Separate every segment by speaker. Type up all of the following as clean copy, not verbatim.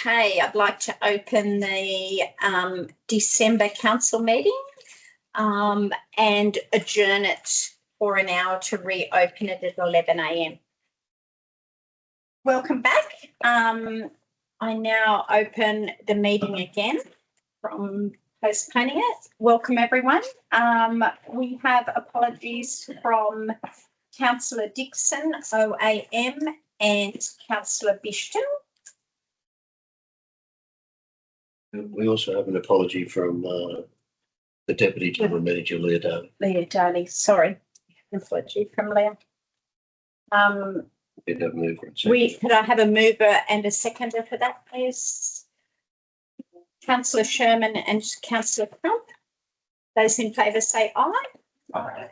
Speaker 1: Okay, I'd like to open the December council meeting and adjourn it for an hour to reopen it at 11 a.m. Welcome back. I now open the meeting again from postponing it. Welcome everyone. We have apologies from Councillor Dixon, OAM, and Councillor Bishton.
Speaker 2: We also have an apology from the Deputy General Manager, Leah Daly.
Speaker 1: Leah Daly, sorry. An apology from Leah. Could I have a mover and a seconder for that, please? Councillor Sherman and Councillor Crump. Those in favour say aye.
Speaker 2: Aye.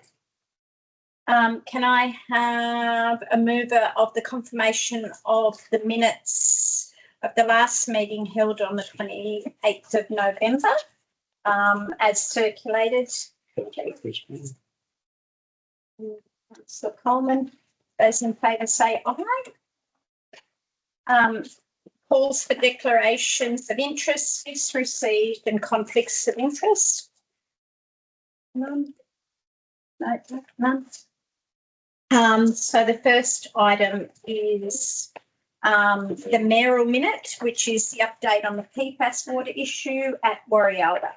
Speaker 1: Can I have a mover of the confirmation of the minutes of the last meeting held on the 28th of November as circulated? Councillor Coleman. Those in favour say aye. Calls for declarations of interest is received and conflicts of interest. None. No, none. So the first item is the mayoral minute, which is the update on the PFAS water issue at Warialda.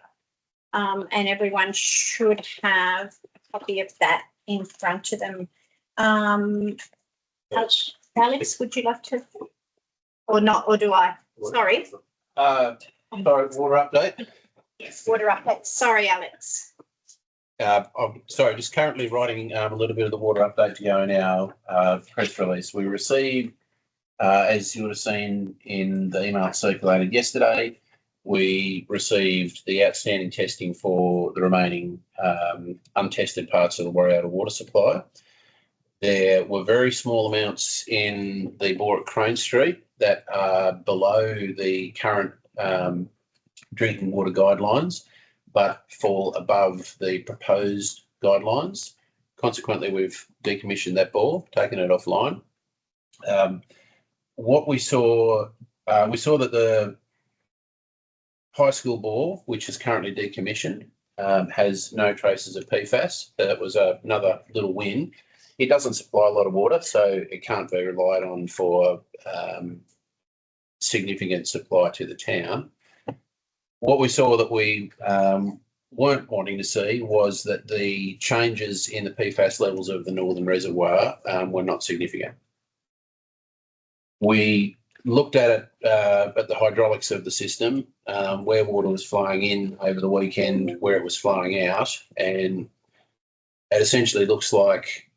Speaker 1: And everyone should have a copy of that in front of them. Alex, would you like to? Or not, or do I? Sorry.
Speaker 3: Sorry, water update.
Speaker 1: Yes, water update. Sorry, Alex.
Speaker 3: I'm sorry, just currently writing a little bit of the water update to go in our press release. We received, as you would have seen in the email circulated yesterday, we received the outstanding testing for the remaining untested parts of the Warialda water supply. There were very small amounts in the bore at Crane Street that are below the current drinking water guidelines, but fall above the proposed guidelines. Consequently, we've decommissioned that bore, taken it offline. What we saw that the high school bore, which is currently decommissioned, has no traces of PFAS. That was another little win. It doesn't supply a lot of water, so it can't be relied on for significant supply to the town. What we saw that we weren't wanting to see was that the changes in the PFAS levels of the northern reservoir were not significant. We looked at it at the hydraulics of the system, where water was flowing in over the weekend, where it was flowing out, and it essentially looks like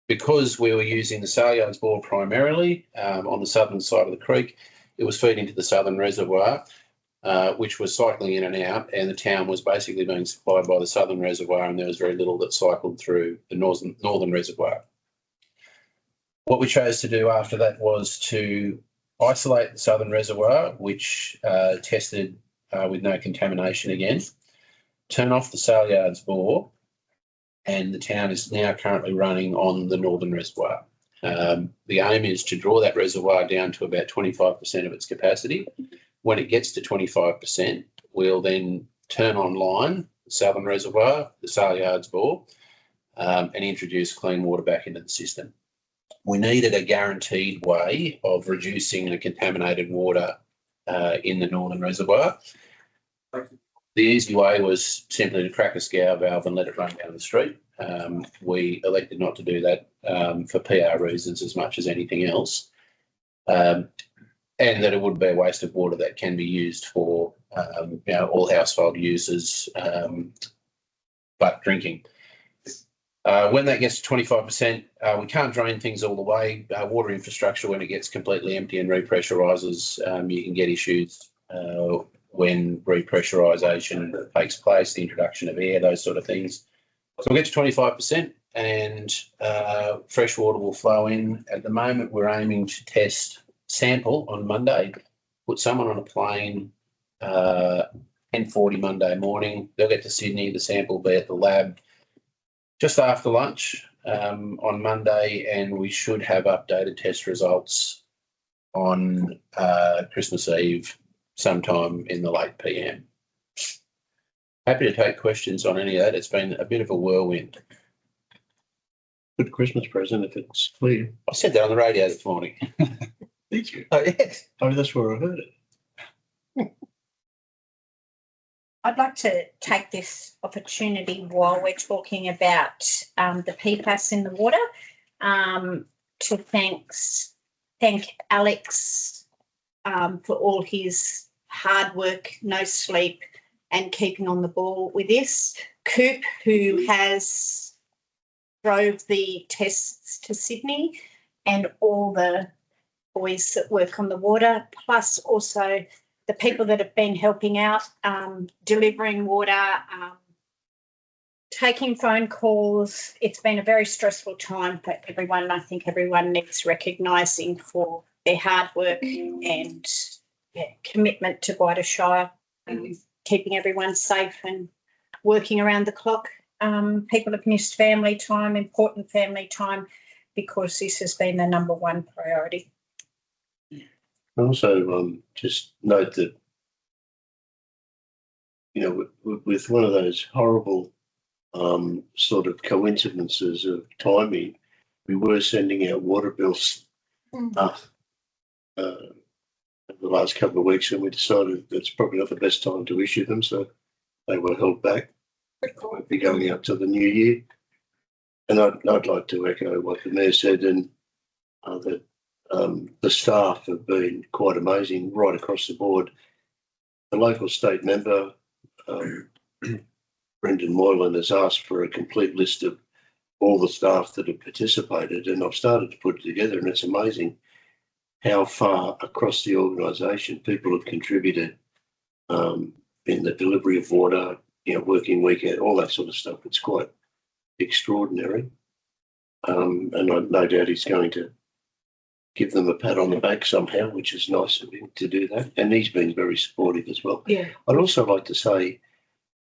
Speaker 3: because we were using the Salyards bore primarily on the southern side of the creek, it was feeding to the southern reservoir, which was cycling in and out, and the town was basically being supplied by the southern reservoir, and there was very little that cycled through the northern reservoir. What we chose to do after that was to isolate the southern reservoir, which tested with no contamination again, turn off the Salyards bore, and the town is now currently running on the northern reservoir. The aim is to draw that reservoir down to about 25% of its capacity. When it gets to 25%, we'll then turn online the southern reservoir, the Salyards bore, and introduce clean water back into the system. We needed a guaranteed way of reducing the contaminated water in the northern reservoir. The easy way was simply to crack a scour valve and let it run down the street. We elected not to do that for PR reasons as much as anything else, and that it would be a waste of water that can be used for all household uses, but drinking. When that gets to 25%, we can't drain things all the way. Water infrastructure, when it gets completely empty and repressurises, you can get issues when repressurisation takes place, the introduction of air, those sort of things. So we'll get to 25% and fresh water will flow in. At the moment, we're aiming to sample on Monday, put someone on a plane 10:40 Monday morning. They'll get to Sydney, the sample will be at the lab just after lunch on Monday, and we should have updated test results on Christmas Eve, sometime in the late PM. Happy to take questions on any of that. It's been a bit of a whirlwind.
Speaker 2: Good Christmas present if it's clear.
Speaker 3: I said that on the radio this morning.
Speaker 2: Did you?
Speaker 3: Oh, yes.
Speaker 2: Oh, that's where I heard it.
Speaker 1: I'd like to take this opportunity while we're talking about the PFAS in the water to thank Alex for all his hard work, no sleep, and keeping on the ball with this. Coop, who has drove the tests to Sydney, and all the boys that work on the water, plus also the people that have been helping out, delivering water, taking phone calls. It's been a very stressful time for everyone. I think everyone needs recognising for their hard work and commitment to Gwydir Shire, keeping everyone safe and working around the clock. People have missed family time, important family time, because this has been the number one priority.
Speaker 2: Also, just note that, with one of those horrible sort of coincidences of timing, we were sending out water bills the last couple of weeks, and we decided that's probably not the best time to issue them, so they were held back. Won't be going out till the new year. And I'd like to echo what the Mayor said, and that the staff have been quite amazing right across the board. The local state member, Brendan Moylan, has asked for a complete list of all the staff that have participated, and I've started to put it together, and it's amazing how far across the organisation people have contributed in the delivery of water, working weekend, all that sort of stuff. It's quite extraordinary. And I no doubt he's going to give them a pat on the back somehow, which is nice of him to do that. And he's been very supportive as well.
Speaker 1: Yeah.
Speaker 2: I'd also like to say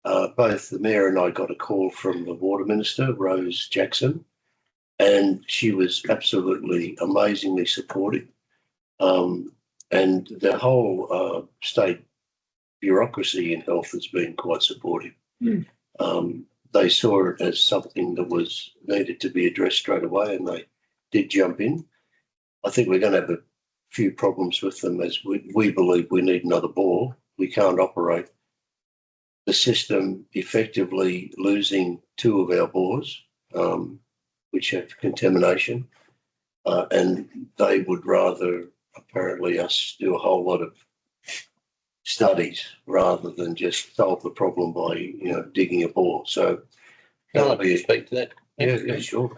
Speaker 2: both the Mayor and I got a call from the Water Minister, Rose Jackson, and she was absolutely amazingly supportive. And the whole state bureaucracy in health has been quite supportive. They saw it as something that was needed to be addressed straight away, and they did jump in. I think we're going to have a few problems with them, as we believe we need another bore. We can't operate the system effectively losing two of our bores, which have contamination, and they would rather apparently us do a whole lot of studies rather than just solve the problem by digging a bore. So
Speaker 3: Can I speak to that?
Speaker 2: yeah, sure.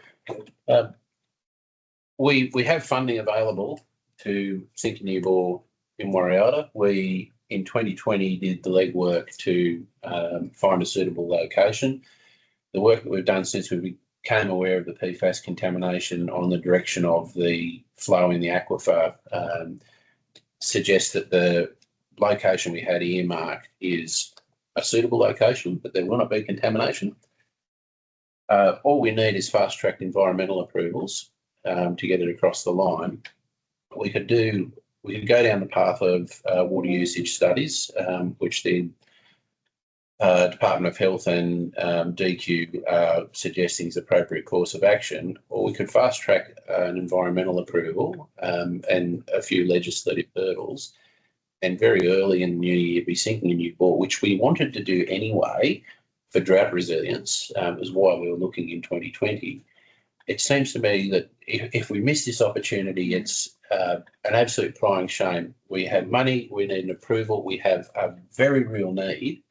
Speaker 3: We have funding available to sink a new bore in Wariata. We in 2020 did the legwork to find a suitable location. The work that we've done since we became aware of the PFAS contamination on the direction of the flow in the aquifer suggests that the location we had earmarked is a suitable location, but there will not be contamination. All we need is fast-tracked environmental approvals to get it across the line. We could go down the path of water usage studies, which the Department of Health and DQ are suggesting is appropriate course of action, or we could fast-track an environmental approval and a few legislative hurdles, and very early in the new year be sinking a new bore, which we wanted to do anyway for drought resilience, is why we were looking in 2020. It seems to me that if we miss this opportunity, it's an absolute crying shame. We have money, we need an approval, we have a very real need.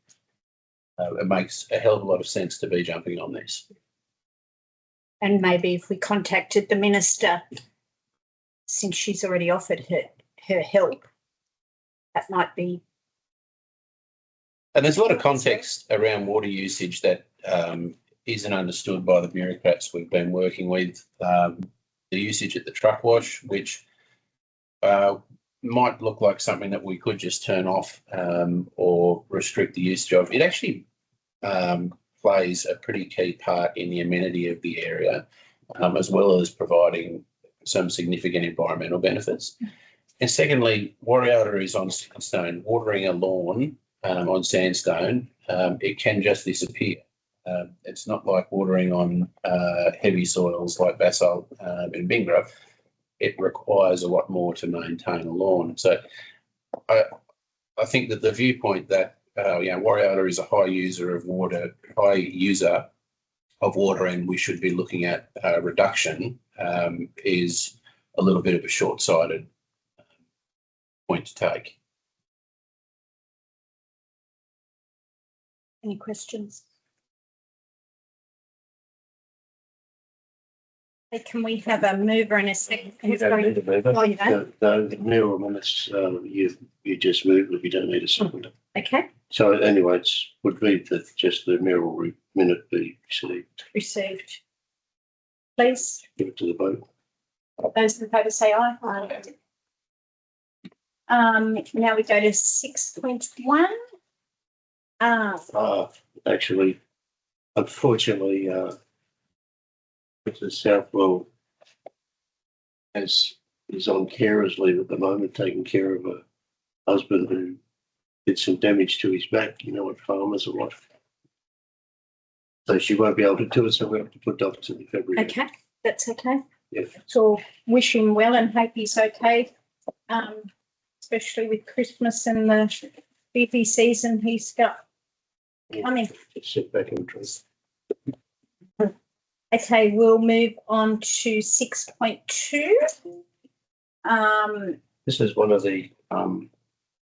Speaker 3: It makes a hell of a lot of sense to be jumping on this.
Speaker 1: And maybe if we contacted the minister, since she's already offered her help, that might be.
Speaker 3: And there's a lot of context around water usage that isn't understood by the bureaucrats we've been working with. The usage at the truck wash, which might look like something that we could just turn off or restrict the usage of. It actually plays a pretty key part in the amenity of the area, as well as providing some significant environmental benefits. And secondly, Wariata is on sandstone. Watering a lawn on sandstone, it can just disappear. It's not like watering on heavy soils like basalt and bingra. It requires a lot more to maintain a lawn. So I think that the viewpoint that Wariata is a high user of water, and we should be looking at reduction is a little bit of a short-sighted point to take.
Speaker 1: Any questions? Can we have a mover and a second?
Speaker 2: You don't need a mover.
Speaker 1: Oh, you don't?
Speaker 2: No, the mayoral minutes, you just moved, but you don't need a second.
Speaker 1: Okay,
Speaker 2: So anyway, it would be that just the mayoral minute be received.
Speaker 1: received. Please,
Speaker 2: Give it to the vote.
Speaker 1: those in favour say aye. Aye. Now we go to 6.1.
Speaker 2: Actually, unfortunately, Mrs. Southwell is on carer's leave at the moment, taking care of her husband who did some damage to his back. You know what farmers are like. So she won't be able to do it, so we have to put it off to February.
Speaker 1: Okay, that's okay.
Speaker 2: Yeah.
Speaker 1: So wish him well and hope he's okay, especially with Christmas and the busy season he's got coming.
Speaker 2: Just sit back and drink.
Speaker 1: Okay, we'll move on to 6.2.
Speaker 2: This is one of the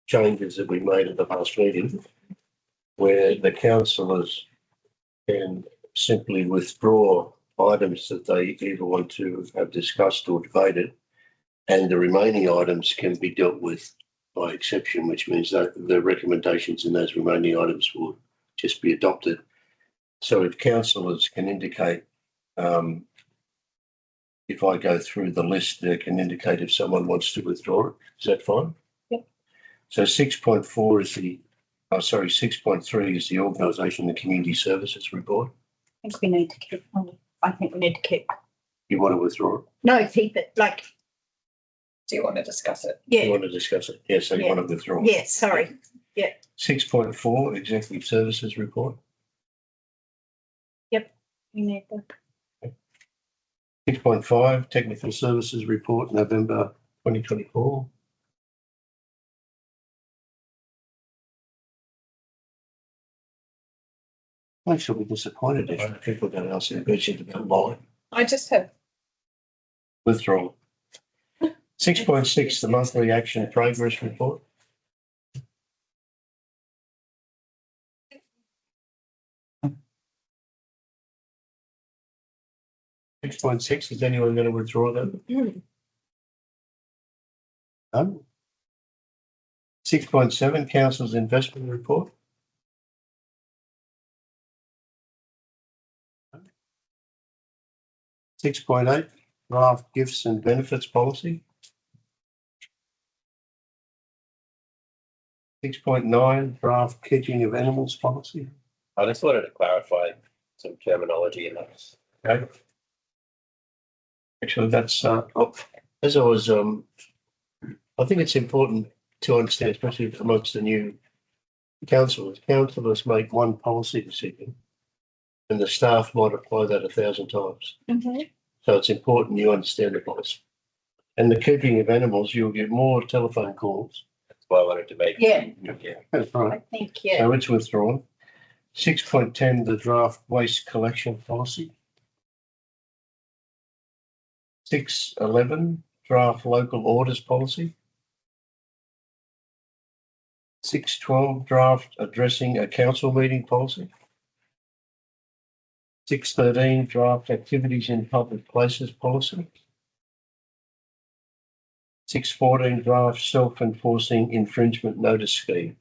Speaker 2: changes that we made at the last meeting, where the councillors can simply withdraw items that they either want to have discussed or debated, and the remaining items can be dealt with by exception, which means that the recommendations in those remaining items will just be adopted. So if councillors can indicate, if I go through the list, they can indicate if someone wants to withdraw it. Is that fine?
Speaker 1: Yep.
Speaker 2: So 6.4 is 6.3 is the organisation and community services report.
Speaker 1: I think we need to keep.
Speaker 2: You want to withdraw it?
Speaker 1: No, keep it. Like,
Speaker 4: Do you want to discuss it?
Speaker 2: You
Speaker 1: yeah,
Speaker 2: want to discuss it? Yes, so you
Speaker 1: Yeah.
Speaker 2: want to withdraw.
Speaker 1: yeah. Sorry.
Speaker 2: 6.4 executive services report.
Speaker 1: We need that.
Speaker 2: 6.5 technical services report, November 2024. I shall be disappointed if people don't ask their questions about mine.
Speaker 4: I just have
Speaker 2: Withdrawal. 6.6, the monthly action progress report. .6, is anyone going to withdraw that? No. 6.7, council's investment report. 6.8, draft gifts and benefits policy. 6.9, draft keeping of animals policy.
Speaker 5: I just wanted to clarify some terminology in that.
Speaker 2: Okay. Actually, that's as I was. I think it's important to understand, especially amongst the new councillors. Councillors make one policy decision, and the staff might apply that 1,000 times.
Speaker 1: Mm-hmm.
Speaker 2: So it's important you understand the policy. And the keeping of animals, you'll get more telephone calls.
Speaker 5: That's why I wanted to make.
Speaker 1: Yeah.
Speaker 5: Yeah.
Speaker 2: That's right.
Speaker 1: I think, yeah.
Speaker 2: So it's withdrawn. 6.10, the draft waste collection policy. 6.11, draft local orders policy. 6.12, draft addressing a council meeting policy. 6.13, draft activities in public places policy. 6.14, draft self-enforcing infringement notice scheme.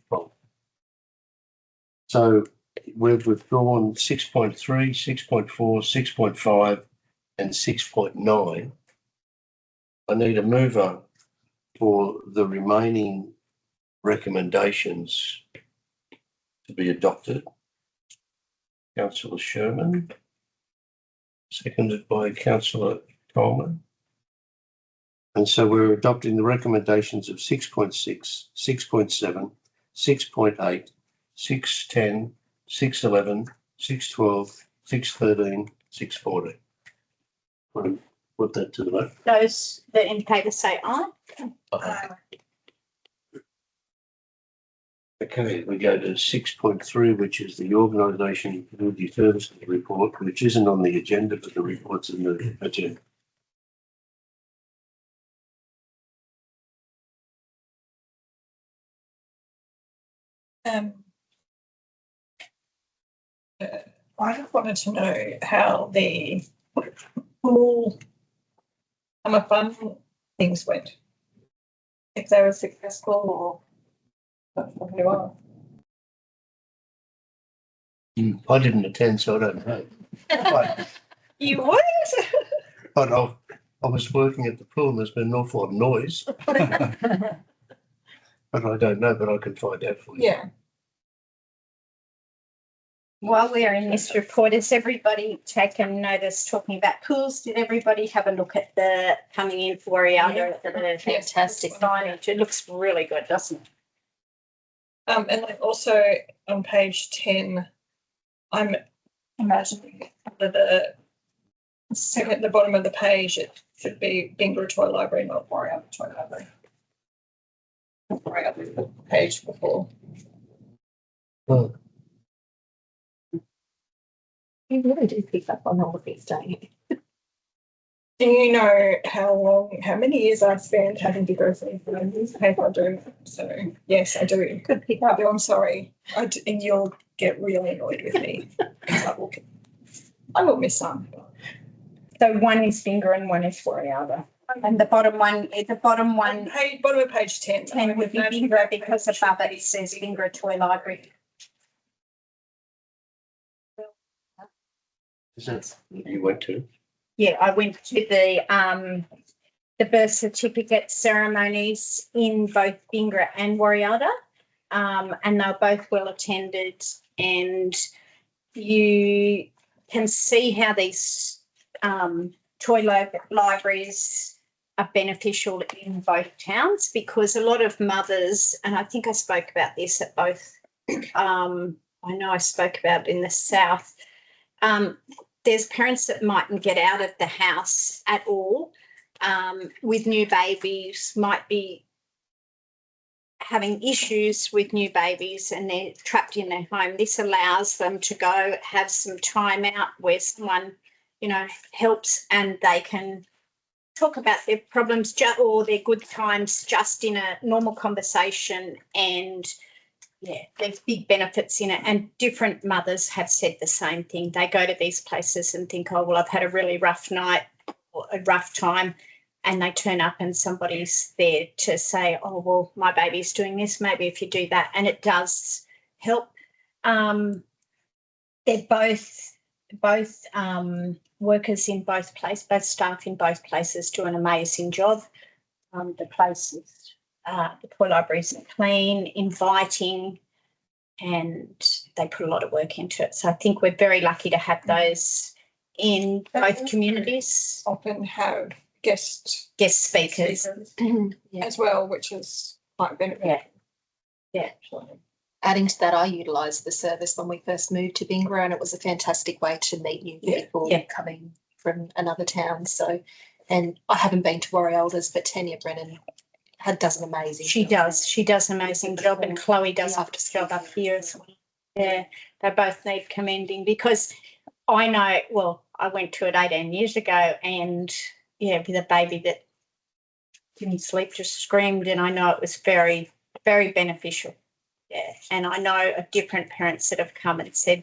Speaker 2: So we've withdrawn 6.3, 6.4, 6.5 and 6.9. I need a mover for the remaining recommendations to be adopted. Councillor Sherman, seconded by Councillor Coleman. And so we're adopting the recommendations of 6.6, 6.7, 6.8, 6.10, 6.11, 6.12, 6.13, 6.14. Want to put that to the vote?
Speaker 1: Those that in favour say aye.
Speaker 2: Okay, we go to 6.3, which is the organisation and community services report, which isn't on the agenda, but the report's in the agenda.
Speaker 4: I just wanted to know how the pool summer fun things went. If they were successful or not very well.
Speaker 2: I didn't attend, so I don't know. But,
Speaker 4: You would?
Speaker 2: but I was working at the pool and there's been an awful lot of noise. But I don't know, but I can find out for you.
Speaker 4: Yeah.
Speaker 1: While we're in this report, has everybody taken notice talking about pools? Did everybody have a look at the coming in for Warialda at the fantastic signage? It looks really good, doesn't it?
Speaker 4: And then also on page 10, I'm imagining under the second at the bottom of the page, it should be Bingara Toy Library, not Warialda Toy Library. Warialda the page before.
Speaker 2: Oh,
Speaker 1: You really do pick up on all of these, don't you?
Speaker 4: Do you know how many years I've spent having to go through the newspaper doing it? So yes, I do.
Speaker 1: Good pick
Speaker 4: I
Speaker 1: up.
Speaker 4: do, I'm sorry. And you'll get really annoyed with me. I will miss some.
Speaker 1: So one is Finger and one is Warialda. And the bottom one,
Speaker 4: Bottom of page 10.
Speaker 1: 10 would be Finger because above it says Finger Toy Library.
Speaker 2: is that you went to?
Speaker 1: Yeah, I went to the birth certificate ceremonies in both Bingara and Warialda, and they're both well attended. And you can see how these toy libraries are beneficial in both towns, because a lot of mothers, and I think I spoke about this at both. I know I spoke about it in the south. There's parents that mightn't get out of the house at all with new babies, might be having issues with new babies and they're trapped in their home. This allows them to go have some time out where someone, helps, and they can talk about their problems or their good times just in a normal conversation. And yeah, there's big benefits in it, and different mothers have said the same thing. They go to these places and think, oh, well, I've had a really rough night or a rough time, and they turn up and somebody's there to say, oh, well, my baby's doing this, maybe if you do that, and it does help. They're both workers in both places, both staff in both places do an amazing job. The places, the toy libraries are clean, inviting, and they put a lot of work into it. So I think we're very lucky to have those in both communities.
Speaker 4: Often have guest
Speaker 1: Speakers.
Speaker 4: as well, which is quite beneficial.
Speaker 1: Yeah.
Speaker 6: Adding to that, I utilised the service when we first moved to Bingara, and it was a fantastic way to meet new people coming from another town. So, and I haven't been to Warialda's, but Tanya Brennan does an amazing job.
Speaker 1: She does an amazing job, and Chloe does a job up here as well. Yeah, they both need commending, because I know, well, I went to it 18 years ago, and with a baby that didn't sleep, just screamed, and I know it was very, very beneficial. Yeah, and I know of different parents that have come and said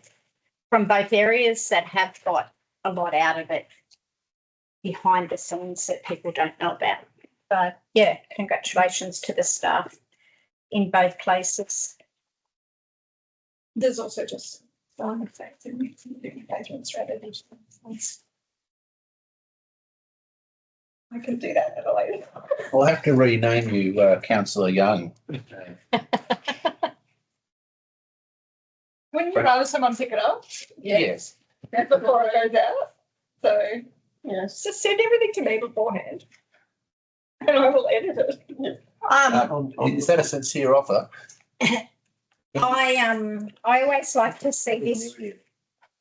Speaker 1: from both areas that have got a lot out of it behind the scenes that people don't know about. So, yeah, congratulations to the staff in both places.
Speaker 4: There's also just some effects in engagement strategies. I can do that at a later time.
Speaker 3: We'll have to rename you Councillor Young.
Speaker 4: Wouldn't you rather someone pick it up?
Speaker 3: Yes.
Speaker 4: Before it goes out. So
Speaker 1: Yes.
Speaker 4: just send everything to me beforehand. And I will edit it.
Speaker 3: Is that a sincere offer?
Speaker 1: I always like to see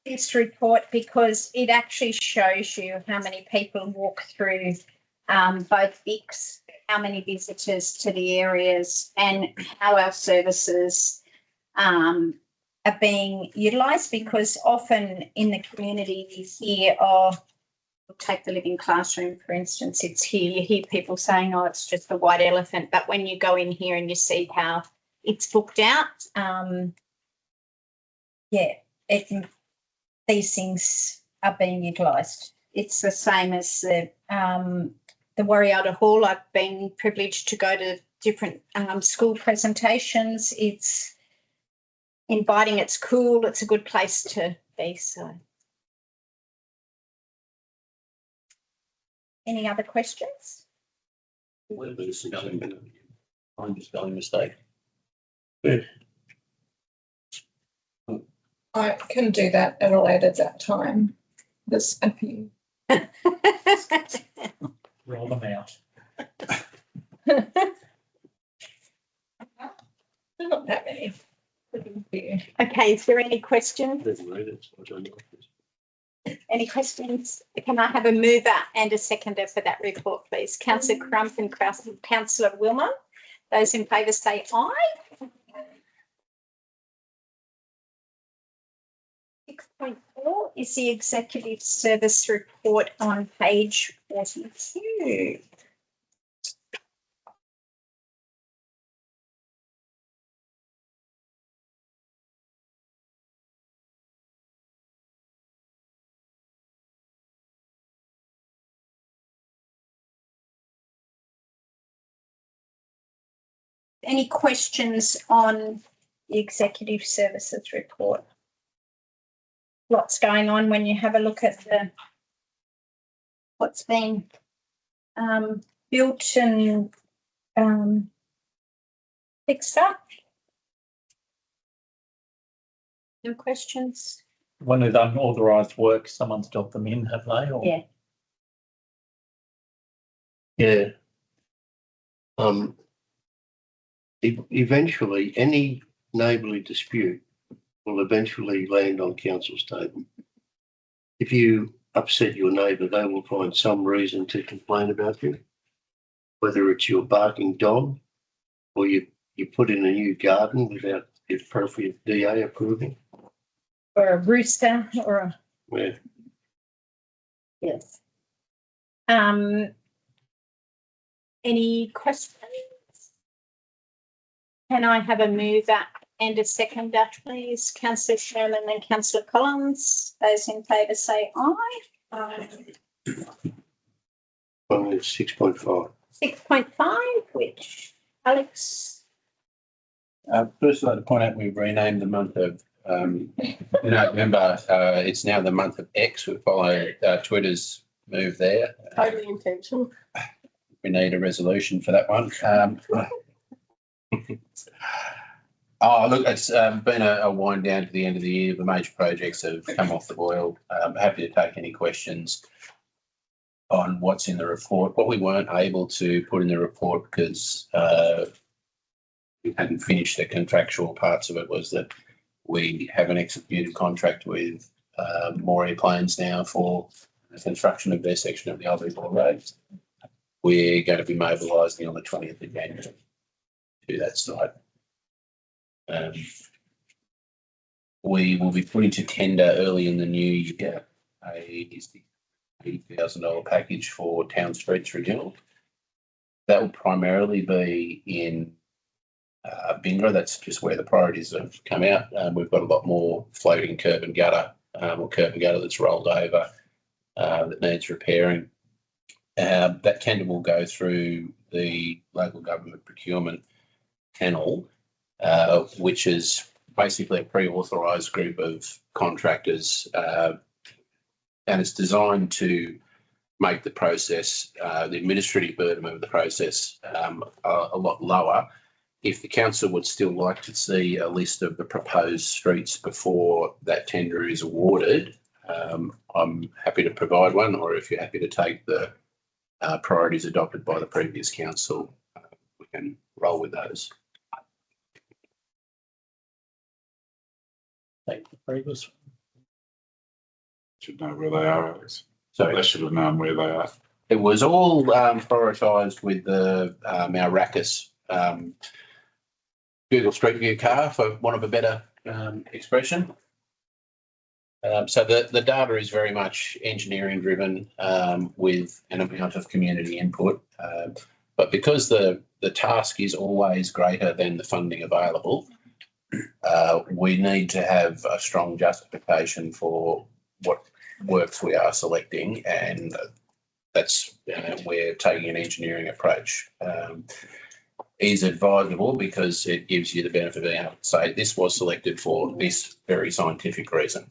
Speaker 1: this report because it actually shows you how many people walk through both VICs, how many visitors to the areas, and how our services are being utilised. Because often in the community you hear, take the living classroom, for instance, it's here, you hear people saying, oh, it's just a white elephant. But when you go in here and you see how it's booked out, these things are being utilised. It's the same as the Warriata Hall. I've been privileged to go to different school presentations. It's inviting, it's cool, it's a good place to be. So, any other questions?
Speaker 3: Find a spelling mistake.
Speaker 4: I can do that at a later time. There's a few.
Speaker 7: Roll them out.
Speaker 4: There's not that many.
Speaker 1: Okay, is there any questions?
Speaker 2: Doesn't read it, so I don't know.
Speaker 1: Any questions? Can I have a mover and a seconder for that report, please? Councillor Crump and Councillor Wilmer. Those in favour say aye. 6.4 is the Executive Service Report on page 42. Any questions on the Executive Services Report? Lots going on when you have a look at what's been built and fixed up. No questions?
Speaker 7: When they've done authorised work, someone's dropped them in, have they? Or?
Speaker 1: Yeah.
Speaker 2: Yeah. Eventually, any neighbourly dispute will eventually land on council's table. If you upset your neighbour, they will find some reason to complain about you, whether it's your barking dog or you put in a new garden without the appropriate DA approval.
Speaker 1: Or a rooster or a...
Speaker 2: Yeah.
Speaker 1: Yes. Any questions? Can I have a mover and a seconder, please? Councillor Sherman and Councillor Collins. Those in favour say aye.
Speaker 2: Well, it's 6.5.
Speaker 1: 6.5, which Alex?
Speaker 3: First, I'd like to point out we've renamed the month of November. It's now the month of X. We follow Twitter's move there.
Speaker 4: Totally intentional.
Speaker 3: We need a resolution for that one. Oh, look, it's been a wind down to the end of the year. The major projects have come off the boil. I'm happy to take any questions on what's in the report. What we weren't able to put in the report because we hadn't finished the contractual parts of it was that we have an executed contract with Moree Plains now for the construction of their section of the Albury Road. We're going to be mobilising on the 20th of January to that site. We will be putting to tender early in the new year a $80,000 package for town streets renewal. That will primarily be in Bingra. That's just where the priorities have come out. We've got a lot more floating curb and gutter or curb and gutter that's rolled over that needs repairing. That tender will go through the local government procurement panel, which is basically a pre-authorised group of contractors, and it's designed to make the process, the administrative burden of the process a lot lower. If the council would still like to see a list of the proposed streets before that tender is awarded, I'm happy to provide one, or if you're happy to take the priorities adopted by the previous council, we can roll with those.
Speaker 7: Take the previous.
Speaker 8: Should know where they are, Alex.
Speaker 3: So
Speaker 8: They should have known where they are.
Speaker 3: it was all prioritised with the our RACUS Google Street View car, for want of a better expression. So the data is very much engineering driven with an amount of community input. But because the task is always greater than the funding available, we need to have a strong justification for what works we are selecting, and that's we're taking an engineering approach. Is advisable because it gives you the benefit of being able to say this was selected for this very scientific reason.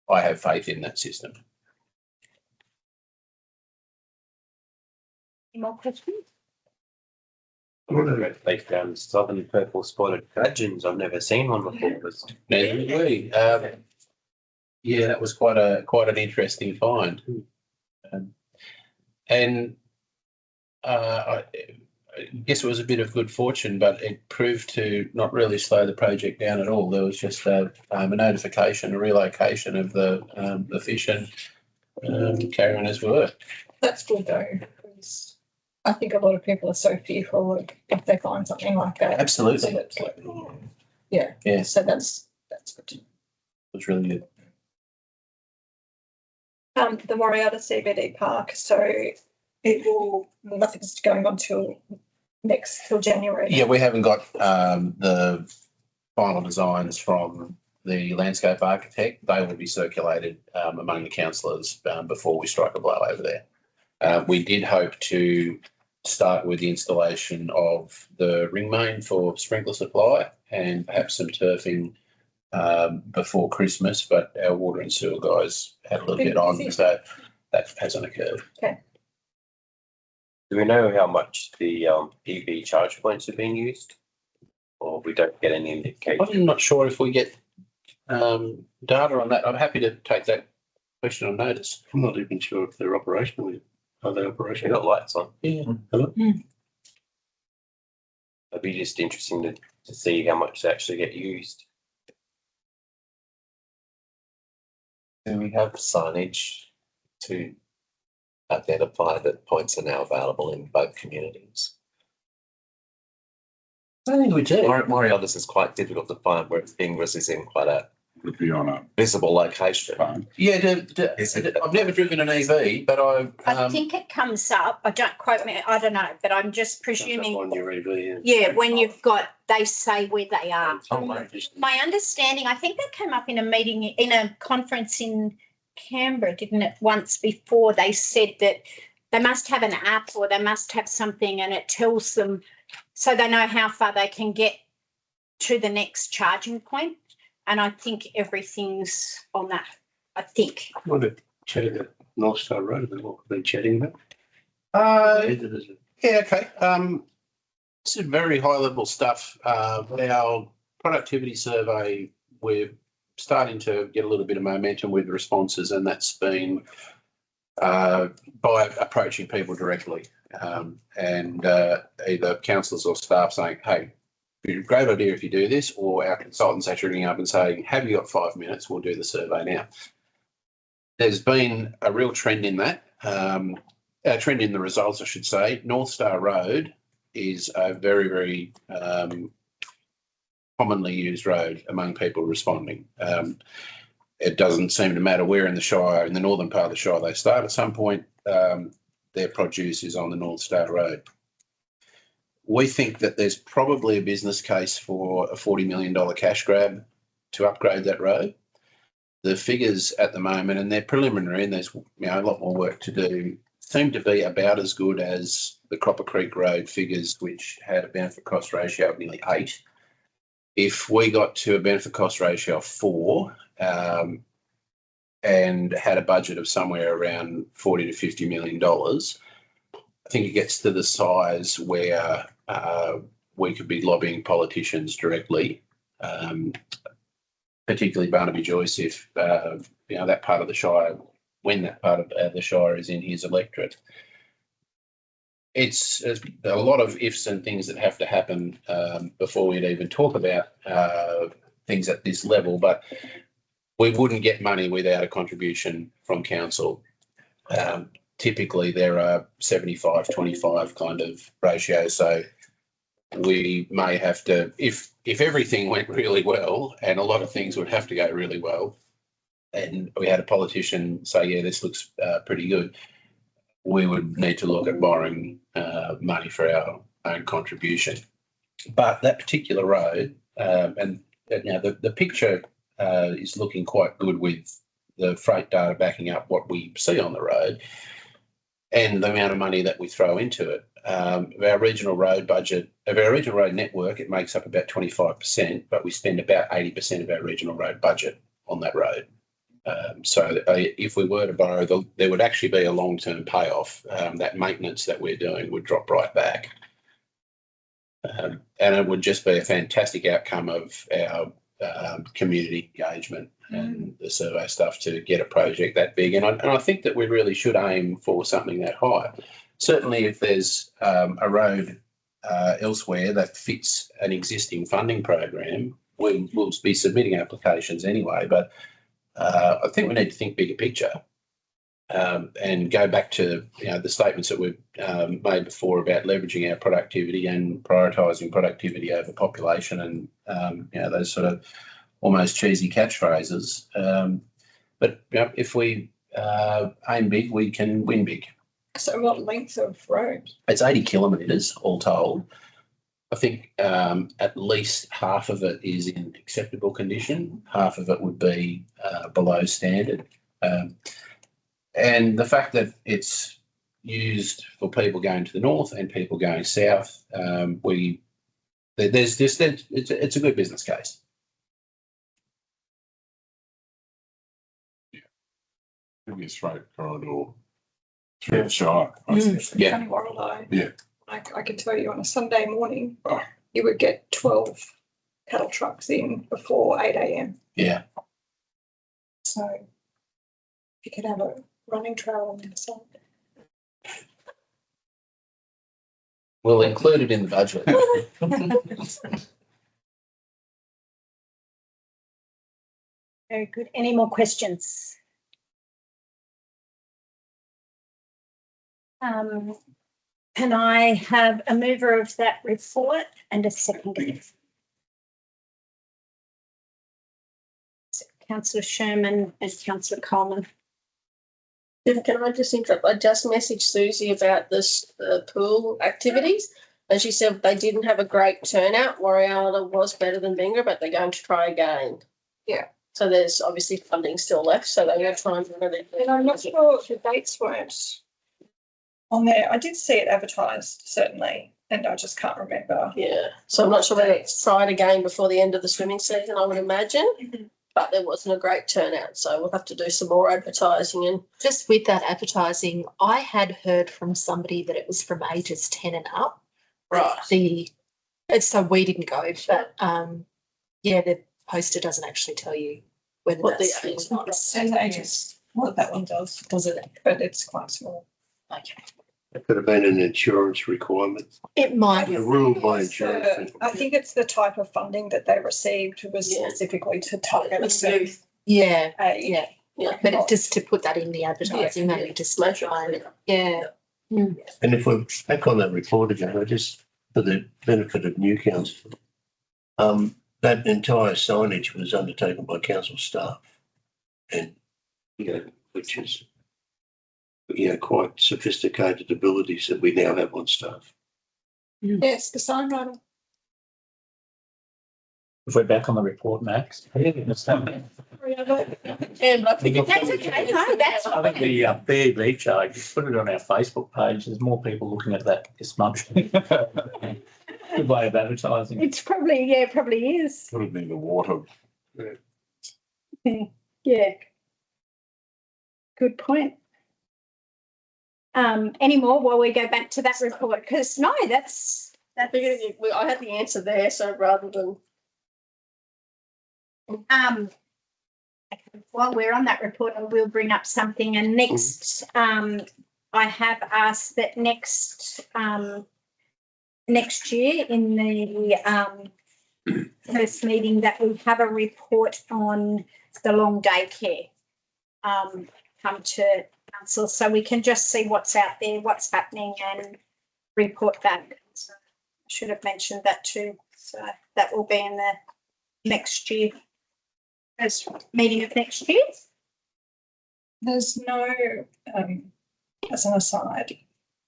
Speaker 3: I have faith in that system.
Speaker 1: Any more questions?
Speaker 5: Congratulations, southern purple spotted gudgeons. I've never seen one before.
Speaker 3: Neither did we. Yeah, that was quite an interesting find, and I guess it was a bit of good fortune, but it proved to not really slow the project down at all. There was just a notification, a relocation of the fish, and carry on as we were.
Speaker 4: That's good though, because I think a lot of people are so fearful of if they find something like that.
Speaker 3: Absolutely.
Speaker 4: So that's like, yeah.
Speaker 3: Yeah.
Speaker 4: So that's good to know.
Speaker 3: It was really good.
Speaker 4: The Moriata CBD Park, so nothing's going on till January.
Speaker 3: Yeah, we haven't got the final designs from the landscape architect. They will be circulated among the councillors before we strike a blow over there. We did hope to start with the installation of the ring main for sprinkler supply and perhaps some turfing before Christmas, but our water and sewer guys had a little bit on, so that hasn't occurred.
Speaker 4: Okay.
Speaker 5: Do we know how much the EV charge points have been used? Or we don't get any indication?
Speaker 3: I'm not sure if we get data on that. I'm happy to take that question on notice.
Speaker 2: I'm not even sure if they're operational yet. Are they
Speaker 5: They've
Speaker 2: operational?
Speaker 5: got lights on.
Speaker 3: Yeah.
Speaker 5: It'd be just interesting to see how much they actually get used.
Speaker 9: Do we have signage to identify that points are now available in both communities?
Speaker 3: I think we do.
Speaker 9: Moriatis is quite difficult to find, whereas Inglis is in quite a
Speaker 8: Would be on a
Speaker 9: visible location.
Speaker 8: phone.
Speaker 3: Yeah,
Speaker 9: Is it-
Speaker 3: I've never driven an EV, but
Speaker 1: I think it comes up, I don't quote me, I don't know, but I'm just presuming,
Speaker 2: On your EV.
Speaker 1: yeah, when you've got, they say where they are.
Speaker 9: Oh, right.
Speaker 1: My understanding, I think that came up in a meeting, in a conference in Canberra, didn't it, once before? They said that they must have an app or they must have something and it tells them so they know how far they can get to the next charging point. And I think everything's on that, I think.
Speaker 2: I want to chat about North Star Road a bit, what we've been chatting about.
Speaker 3: Yeah, okay. This is very high level stuff. Our productivity survey, we're starting to get a little bit of momentum with responses, and that's been by approaching people directly and either councillors or staff saying, hey, it'd be a great idea if you do this, or our consultants actually ringing up and saying, have you got 5 minutes? We'll do the survey now. There's been a real trend in that, a trend in the results, I should say. North Star Road is a very, very commonly used road among people responding. It doesn't seem to matter where in the Shire, in the northern part of the Shire they start. At some point, their produce is on the North Star Road. We think that there's probably a business case for a $40 million cash grab to upgrade that road. The figures at the moment, and they're preliminary, and there's a lot more work to do, seem to be about as good as the Cropper Creek Road figures, which had a benefit cost ratio of nearly 8. If we got to a benefit cost ratio of 4 and had a budget of somewhere around $40 to $50 million, I think it gets to the size where we could be lobbying politicians directly, particularly Barnaby Joyce, if that part of the Shire when that part of the Shire is in his electorate. It's a lot of ifs and things that have to happen before we'd even talk about things at this level, but we wouldn't get money without a contribution from council. Typically, there are 75-25 kind of ratios, so we may have to, if everything went really well, and a lot of things would have to go really well, and we had a politician say, yeah, this looks pretty good, we would need to look at borrowing money for our own contribution. But that particular road, and you know, the picture is looking quite good with the freight data backing up what we see on the road and the amount of money that we throw into it. Of our regional road budget, of our regional road network, it makes up about 25%, but we spend about 80% of our regional road budget on that road. So if we were to borrow, there would actually be a long-term payoff. That maintenance that we're doing would drop right back. And it would just be a fantastic outcome of our community engagement and the survey stuff to get a project that big. And I think that we really should aim for something that high. Certainly if there's a road elsewhere that fits an existing funding program, we'll be submitting applications anyway. But I think we need to think bigger picture and go back to the statements that we've made before about leveraging our productivity and prioritising productivity over population and those sort of almost cheesy catchphrases. But if we aim big, we can win big.
Speaker 4: So what length of road?
Speaker 3: It's 80 kilometres all told. I think at least half of it is in acceptable condition. Half of it would be below standard. And the fact that it's used for people going to the north and people going south, it's a good business case.
Speaker 8: Maybe a straight corridor through the Shire.
Speaker 3: Yeah.
Speaker 4: Funny Warrello.
Speaker 8: Yeah.
Speaker 4: I can tell you on a Sunday morning, you would get 12 cattle trucks in before 8 a.m.
Speaker 3: Yeah.
Speaker 4: So you could have a running trail on the side.
Speaker 3: We'll include it in the budget.
Speaker 1: Very good. Any more questions? Can I have a mover of that report and a seconder? Councillor Sherman and Councillor Coleman.
Speaker 10: Can I just interrupt? I just messaged Susie about this pool activities, and she said they didn't have a great turnout. Warriala was better than Bingara, but they're going to try again.
Speaker 4: Yeah.
Speaker 10: So there's obviously funding still left, so they're going to try and run it.
Speaker 4: And I'm not sure the dates weren't on there. I did see it advertised, certainly, and I just can't remember.
Speaker 10: Yeah. So I'm not sure whether it's tried again before the end of the swimming season, I would imagine.
Speaker 4: Mm-hmm.
Speaker 10: But there wasn't a great turnout, so we'll have to do some more advertising. And
Speaker 6: Just with that advertising, I had heard from somebody that it was from ages 10 and up.
Speaker 10: right.
Speaker 6: So we didn't go, but the poster doesn't actually tell you whether
Speaker 10: What the
Speaker 6: that's
Speaker 10: age is.
Speaker 4: It says ages. Well, that one does.
Speaker 6: Does it?
Speaker 4: But it's quite small.
Speaker 6: Okay.
Speaker 2: It could have been an insurance requirement.
Speaker 6: It might
Speaker 2: A
Speaker 6: be.
Speaker 2: rule by insurance.
Speaker 4: I think it's the type of funding that they received was
Speaker 10: Yeah.
Speaker 4: specifically to target a
Speaker 10: With
Speaker 4: certain
Speaker 10: youth.
Speaker 6: Yeah,
Speaker 4: age.
Speaker 6: yeah. But it's just to put that in the advertising, maybe just to try and, yeah.
Speaker 2: And if we're back on that report again, I just, for the benefit of new council, that entire signage was undertaken by council staff, and which is quite sophisticated abilities that we now have on staff.
Speaker 4: Yes, the sign writer.
Speaker 7: If we're back on the report, Max.
Speaker 10: Yeah, but I think
Speaker 1: That's okay. No, that's
Speaker 7: I think the BEV charge, just put it on our Facebook page. There's more people looking at that this month. Good way of advertising.
Speaker 1: it's probably is.
Speaker 8: Could have been the water.
Speaker 1: Yeah. Good point. Any more while we go back to that report? Because no, that's
Speaker 10: I had the answer there, so rather than
Speaker 1: While we're on that report, I will bring up something. And next, I have asked that next year in the first meeting that we have a report on the long daycare come to council, so we can just see what's out there, what's happening, and report back. So I should have mentioned that too. So that will be in the next year, first meeting of next year.
Speaker 4: There's no, as an aside,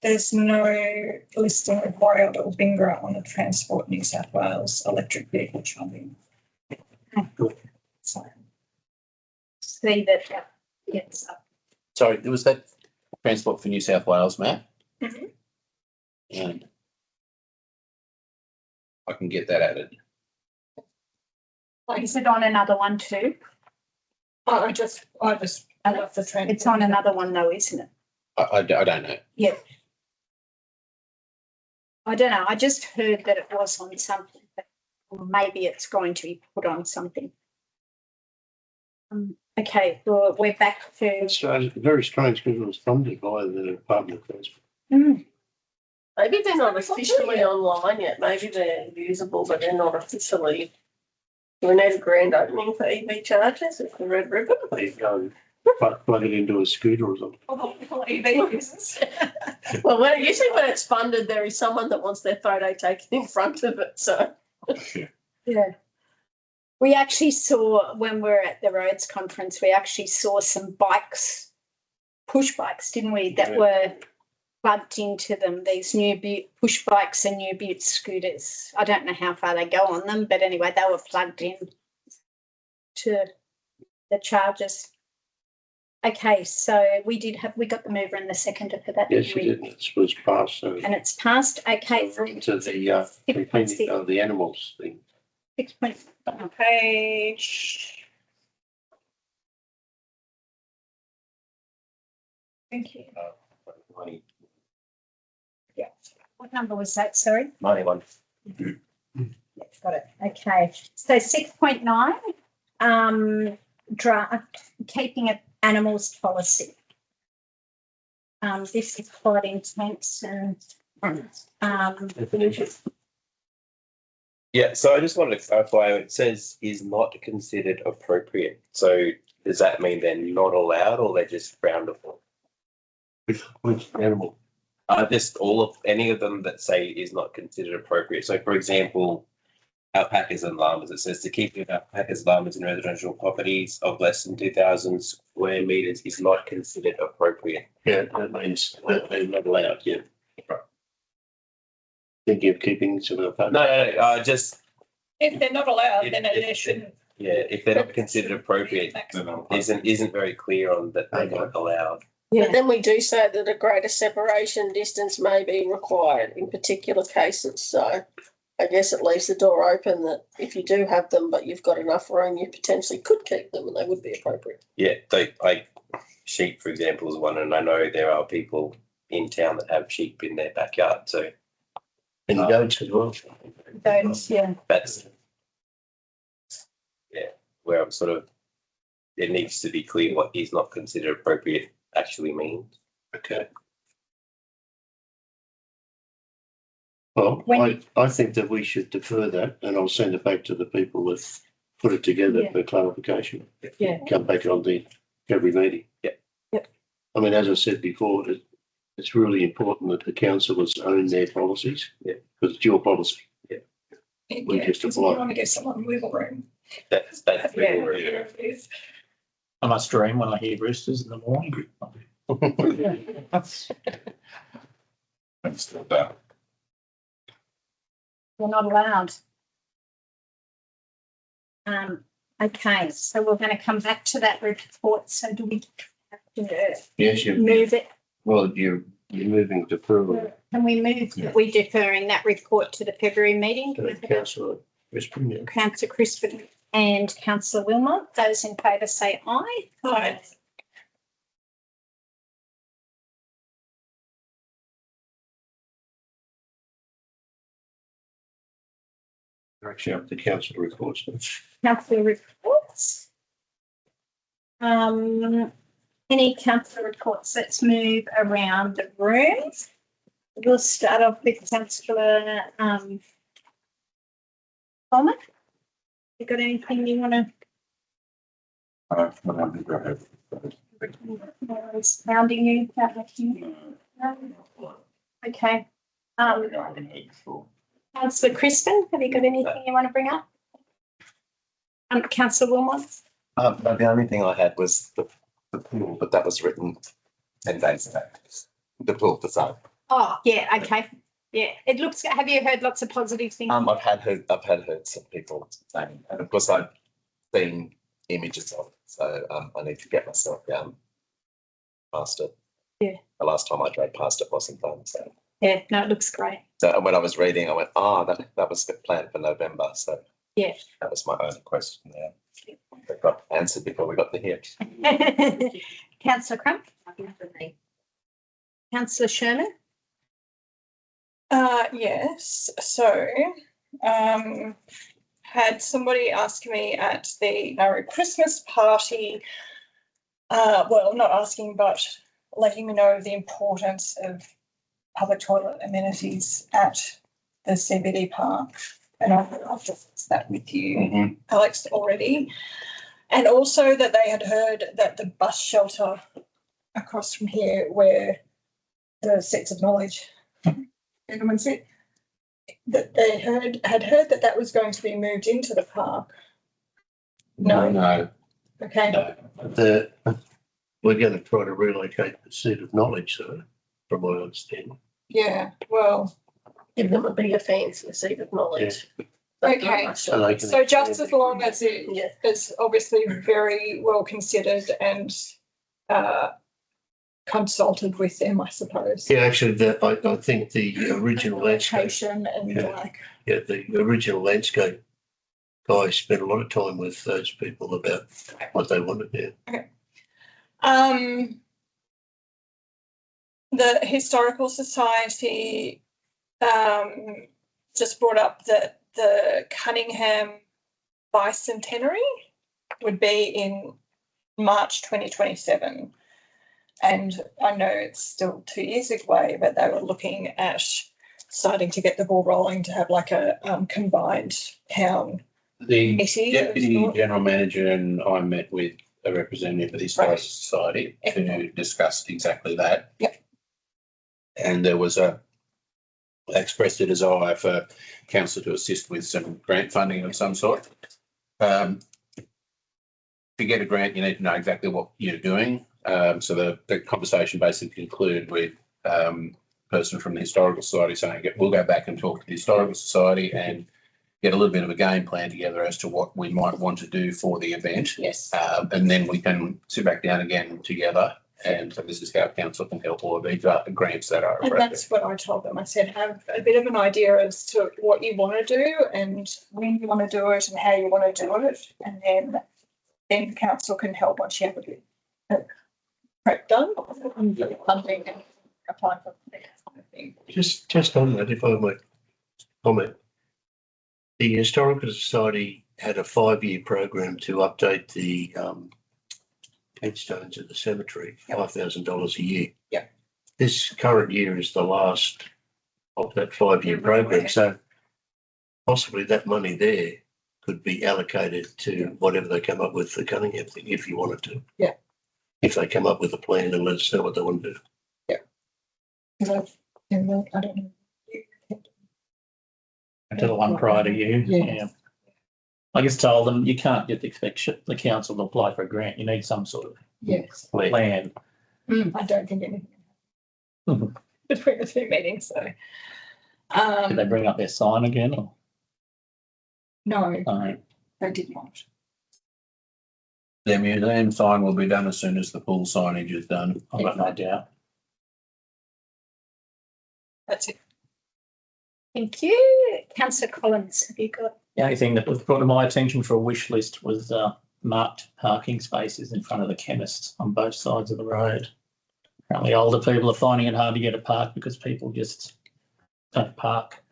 Speaker 4: there's no listing of Warrior or Bingra on the Transport New South Wales electric vehicle charging. So
Speaker 1: See that gets up.
Speaker 3: Sorry, there was that Transport for New South Wales map.
Speaker 4: Mhm.
Speaker 3: And I can get that added.
Speaker 1: Is it on another one too?
Speaker 4: I just love the trend.
Speaker 1: It's on another one though, isn't it?
Speaker 3: I don't know.
Speaker 1: Yeah. I don't know. I just heard that it was on something, but maybe it's going to be put on something. Okay, well, we're back to.
Speaker 2: It's very strange because it was funded by the Department of Transport.
Speaker 10: Maybe they're not officially online yet. Maybe they're usable, but they're not officially. Do we need a grand opening for EV chargers with the red ribbon?
Speaker 2: They go plug it into a scooter or something.
Speaker 10: Well, usually when it's funded, there is someone that wants their photo taken in front of it. So
Speaker 1: Yeah. We actually saw, when we were at the roads conference, we actually saw some bikes, push bikes, didn't we, that were plugged into them, these new push bikes and new Butte scooters. I don't know how far they go on them, but anyway, they were plugged in to the chargers. Okay, so we got the mover and the seconder for that.
Speaker 2: Yes, you did. It was passed. So
Speaker 1: And it's passed. Okay.
Speaker 2: to the animals thing.
Speaker 1: 6 points.
Speaker 4: Page. Thank you.
Speaker 1: Yeah. What number was that? Sorry.
Speaker 5: 91.
Speaker 1: Yes, got it. Okay. So 6.9, draft keeping of animals policy. This is quite intense and
Speaker 5: Yeah, so I just wanted to clarify, it says is not considered appropriate. So does that mean they're not allowed or they're just frowned upon?
Speaker 2: Which animal?
Speaker 5: Just all of any of them that say is not considered appropriate. So for example, alpacas and llamas, it says to keep alpacas, llamas in residential properties of less than 2,000 square meters is not considered appropriate.
Speaker 2: Yeah, that means that they're not allowed. Yeah. Thinking of keeping some of the.
Speaker 5: No, just
Speaker 4: If they're not allowed, then they shouldn't.
Speaker 5: yeah, if they're not considered appropriate, isn't very clear on that they're not allowed.
Speaker 1: Yeah.
Speaker 10: But then we do say that a greater separation distance may be required in particular cases. So I guess it leaves the door open that if you do have them, but you've got enough room, you potentially could keep them and they would be appropriate.
Speaker 5: Yeah, sheep, for example, is one, and I know there are people in town that have sheep in their backyard. So
Speaker 2: And goats as well.
Speaker 1: those, yeah.
Speaker 5: that's where I'm sort of, it needs to be clear what is not considered appropriate actually means.
Speaker 2: Okay. Well,
Speaker 1: When
Speaker 2: I think that we should defer that and I'll send it back to the people that put it together
Speaker 1: Yeah.
Speaker 2: for clarification.
Speaker 1: Yeah.
Speaker 2: Come back on the every meeting.
Speaker 5: Yeah.
Speaker 1: Yep.
Speaker 2: I mean, as I said before, it's really important that the councillors own their policies.
Speaker 5: Yeah.
Speaker 2: Because it's your policy. We
Speaker 4: Yeah,
Speaker 2: just
Speaker 4: because you
Speaker 2: apply.
Speaker 4: want to give someone wiggle room.
Speaker 5: That's
Speaker 4: Yeah,
Speaker 5: really
Speaker 4: it is.
Speaker 7: I must dream when I hear roosters in the morning.
Speaker 8: And still down.
Speaker 1: We're not allowed. Okay, so we're going to come back to that report. So do we have to
Speaker 2: Yes, you.
Speaker 1: move it?
Speaker 2: Well, you're moving to approval
Speaker 1: Can we move,
Speaker 2: Yeah.
Speaker 1: we deferring that report to the February meeting?
Speaker 2: to councillor Crispin.
Speaker 1: Councillor Crispin and Councillor Wilmot. Those in favour say aye.
Speaker 4: Aye.
Speaker 2: Actually, up to councillor reports.
Speaker 1: Councillor reports. Any councillor reports? Let's move around the room. We'll start off with councillor Coleman. You got anything you want to? Sounding you, okay. Councillor Crispin, have you got anything you want to bring up? Councillor Wilmot.
Speaker 9: The only thing I had was the pool, but that was written 10 days ago. The pool design.
Speaker 1: Oh, yeah, okay. Yeah, it looks, have you heard lots of positive things?
Speaker 9: I've heard some people saying, and of course I've seen images of it, so I need to get myself down past it.
Speaker 1: Yeah.
Speaker 9: The last time I drove past it wasn't done, so.
Speaker 1: Yeah, no, it looks great.
Speaker 9: So when I was reading, I went, that was planned for November, so.
Speaker 1: Yeah.
Speaker 9: That was my only question there. It got answered before we got to here.
Speaker 1: Councillor Crump. Councillor Sherman.
Speaker 4: Yes, so had somebody ask me at the Merry Christmas party, well, not asking, but letting me know the importance of public toilet amenities at the CBD park. And I've discussed that with you, Alex, already. And also that they had heard that the bus shelter across from here where the Seats of Knowledge gentlemen sit, that they had heard that was going to be moved into the park.
Speaker 3: No.
Speaker 4: Okay.
Speaker 3: No.
Speaker 2: We're going to try to relocate the Seat of Knowledge, so from what I understand.
Speaker 4: Yeah, well,
Speaker 10: Give them a bigger fancy seat of knowledge.
Speaker 4: okay.
Speaker 2: So they can
Speaker 4: So just
Speaker 2: expand
Speaker 4: as long as it
Speaker 10: Yeah.
Speaker 4: is obviously very well considered and consulted with them, I suppose.
Speaker 2: Yeah, actually, I think the original landscape,
Speaker 4: Location and
Speaker 2: the original landscape guy spent a lot of time with those people about what they wanted to do.
Speaker 4: The Historical Society just brought up that the Cunningham bicentenary would be in March 2027. And I know it's still 2 years away, but they were looking at starting to get the ball rolling to have like a combined town.
Speaker 3: The
Speaker 4: Meeting,
Speaker 3: Deputy
Speaker 4: or-
Speaker 3: General Manager and I met with a representative of the Historical Society to discuss exactly that.
Speaker 4: Yep.
Speaker 3: And there was expressed a desire for council to assist with some grant funding of some sort. To get a grant, you need to know exactly what you're doing. So the conversation basically concluded with a person from the Historical Society saying, we'll go back and talk to the Historical Society and get a little bit of a game plan together as to what we might want to do for the event.
Speaker 4: Yes.
Speaker 3: And then we can sit back down again together. And so this is how council can help all of these grants that are
Speaker 4: And
Speaker 3: appropriate.
Speaker 4: that's what I told them. I said, have a bit of an idea as to what you want to do and when you want to do it and how you want to do it. And then council can help once you have a bit of prep done and get funding and apply for that kind of thing.
Speaker 2: Just on that, if I might comment, the Historical Society had a 5-year program to update the headstones at the cemetery, $5,000 a year.
Speaker 4: Yep.
Speaker 2: This current year is the last of that 5-year program, so possibly that money there could be allocated to whatever they come up with for Cunningham thing, if you wanted to.
Speaker 4: Yeah.
Speaker 2: If they come up with a plan and let us know what they want to do.
Speaker 4: Because I don't know.
Speaker 7: To the one prior to you.
Speaker 4: Yeah.
Speaker 7: I just told them you can't just expect the council to apply for a grant. You need some sort of
Speaker 4: Yes.
Speaker 7: plan.
Speaker 4: I don't think anything
Speaker 7: Mhm.
Speaker 4: between the two meetings. So,
Speaker 7: Did they bring up their sign again? Or?
Speaker 4: no, they did not.
Speaker 3: The museum sign will be done as soon as the pool signage is done.
Speaker 7: I've got no doubt.
Speaker 4: That's it.
Speaker 1: Thank you. Councillor Collins, have you got?
Speaker 7: The only thing that was brought to my attention for a wish list was marked parking spaces in front of the chemists on both sides of the road. Apparently older people are finding it hard to get a park because people just don't park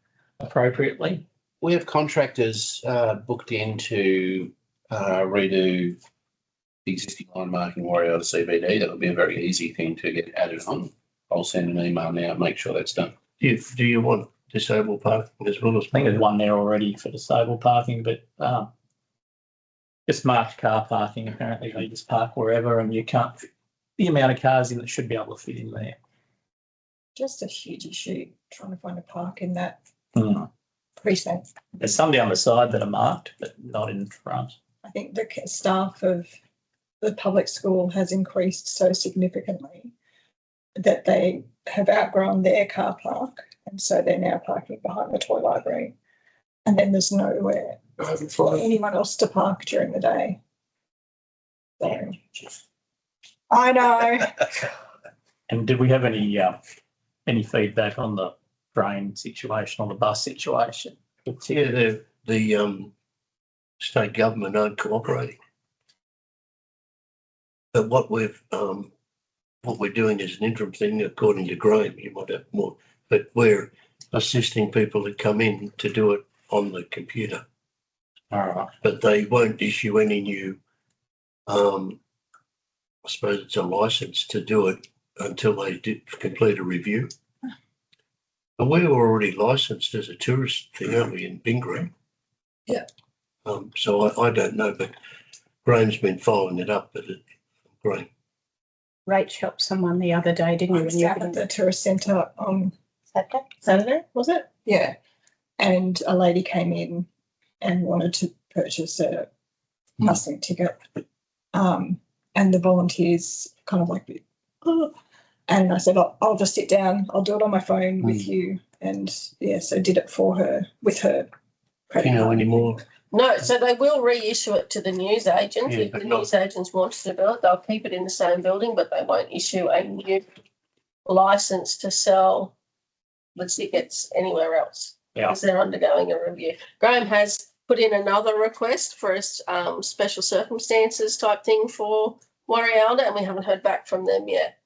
Speaker 7: appropriately.
Speaker 3: We have contractors booked in to redo existing line marking Warrior to CBD, that would be a very easy thing to get added on. I'll send an email now and make sure that's done.
Speaker 2: Do you want disabled parking as well as?
Speaker 7: I think there's one there already for disabled parking, but just marked car parking. Apparently they just park wherever and you can't fit the amount of cars in that should be able to fit in there.
Speaker 4: Just a huge issue trying to find a park in that
Speaker 7: Mm.
Speaker 4: precinct.
Speaker 7: There's some down the side that are marked, but not in front.
Speaker 4: I think the staff of the public school has increased so significantly that they have outgrown their car park, and so they're now parking behind the toy library. And then there's nowhere for
Speaker 8: Overflow.
Speaker 4: anyone else to park during the day. So, I know.
Speaker 7: And did we have any feedback on the train situation, on the bus situation?
Speaker 2: Yeah, the state government aren't cooperating. But what we're doing is an interim thing, according to Graham. You might have more, but we're assisting people that come in to do it on the computer.
Speaker 7: All right.
Speaker 2: But they won't issue any new. I suppose it's a license to do it until they complete a review. But we're already licensed as a tourist thing, aren't we, in Bingram?
Speaker 4: Yeah.
Speaker 2: So I don't know, but Graham's been following it up, but Graham.
Speaker 1: Rach helped someone the other day, didn't
Speaker 4: I
Speaker 1: you?
Speaker 4: was
Speaker 1: When you
Speaker 4: out at the tourist centre on
Speaker 1: Saturday, was it?
Speaker 4: Yeah. And a lady came in and wanted to purchase a busing ticket. And the volunteers kind of like, oh. And I said, I'll just sit down. I'll do it on my phone with you. And yeah, so did it for her with her
Speaker 2: Do
Speaker 4: credit
Speaker 2: you know
Speaker 4: card.
Speaker 2: any more?
Speaker 10: No, so they will reissue it to the news agents.
Speaker 2: Yeah,
Speaker 10: If
Speaker 2: but
Speaker 10: the
Speaker 2: not-
Speaker 10: news agents want to do it, they'll keep it in the same building, but they won't issue a new license to sell the tickets anywhere else.
Speaker 7: Yeah.
Speaker 10: Because they're undergoing a review. Graham has put in another request for a special circumstances type thing for Warrialda, and we haven't heard back from them yet.